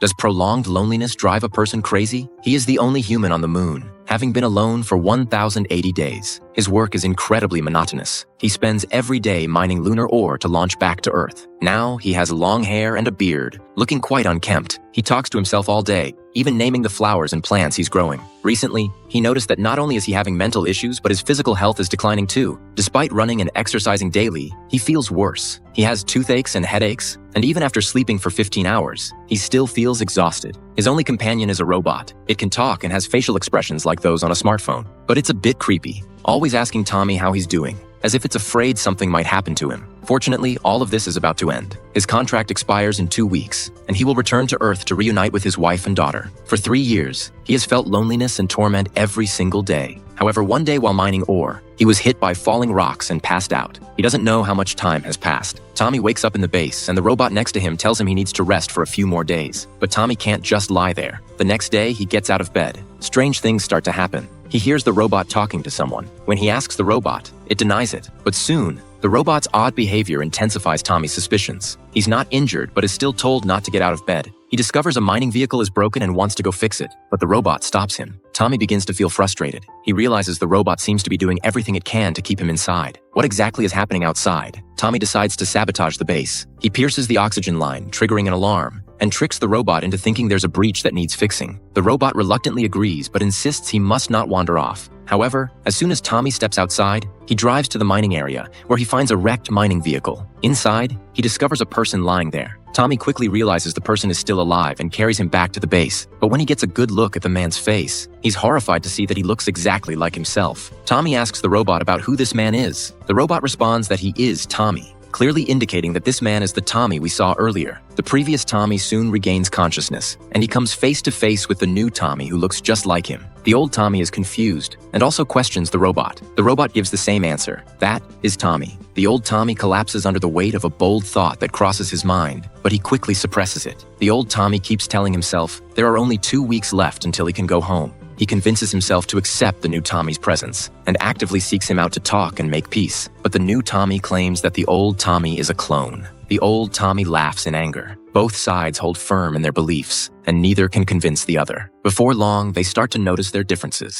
Does prolonged loneliness drive a person crazy? He is the only human on the moon, having been alone for 1,080 days. His work is incredibly monotonous. He spends every day mining lunar ore to launch back to Earth. Now he has long hair and a beard, looking quite unkempt. He talks to himself all day, even naming the flowers and plants he's growing. Recently, he noticed that not only is he having mental issues, but his physical health is declining too. Despite running and exercising daily, he feels worse. He has toothaches and headaches, and even after sleeping for 15 hours, he still feels exhausted. His only companion is a robot. It can talk and has facial expressions like those on a smartphone. But it's a bit creepy, always asking Tommy how he's doing, as if it's afraid something might happen to him. Fortunately, all of this is about to end. His contract expires in 2 weeks, and he will return to Earth to reunite with his wife and daughter. For 3 years, he has felt loneliness and torment every single day. However, one day while mining ore, he was hit by falling rocks and passed out. He doesn't know how much time has passed. Tommy wakes up in the base, and the robot next to him tells him he needs to rest for a few more days. But Tommy can't just lie there. The next day, he gets out of bed. Strange things start to happen. He hears the robot talking to someone. When he asks the robot, it denies it. But soon, the robot's odd behavior intensifies Tommy's suspicions. He's not injured, but is still told not to get out of bed. He discovers a mining vehicle is broken and wants to go fix it, but the robot stops him. Tommy begins to feel frustrated. He realizes the robot seems to be doing everything it can to keep him inside. What exactly is happening outside? Tommy decides to sabotage the base. He pierces the oxygen line, triggering an alarm, and tricks the robot into thinking there's a breach that needs fixing. The robot reluctantly agrees, but insists he must not wander off. However, as soon as Tommy steps outside, he drives to the mining area, where he finds a wrecked mining vehicle. Inside, he discovers a person lying there. Tommy quickly realizes the person is still alive and carries him back to the base. But when he gets a good look at the man's face, he's horrified to see that he looks exactly like himself. Tommy asks the robot about who this man is. The robot responds that he is Tommy, clearly indicating that this man is the Tommy we saw earlier. The previous Tommy soon regains consciousness, and he comes face to face with the new Tommy who looks just like him. The old Tommy is confused and also questions the robot. The robot gives the same answer. That is Tommy. The old Tommy collapses under the weight of a bold thought that crosses his mind, but he quickly suppresses it. The old Tommy keeps telling himself there are only 2 weeks left until he can go home. He convinces himself to accept the new Tommy's presence and actively seeks him out to talk and make peace. But the new Tommy claims that the old Tommy is a clone. The old Tommy laughs in anger. Both sides hold firm in their beliefs, and neither can convince the other. Before long, they start to notice their differences.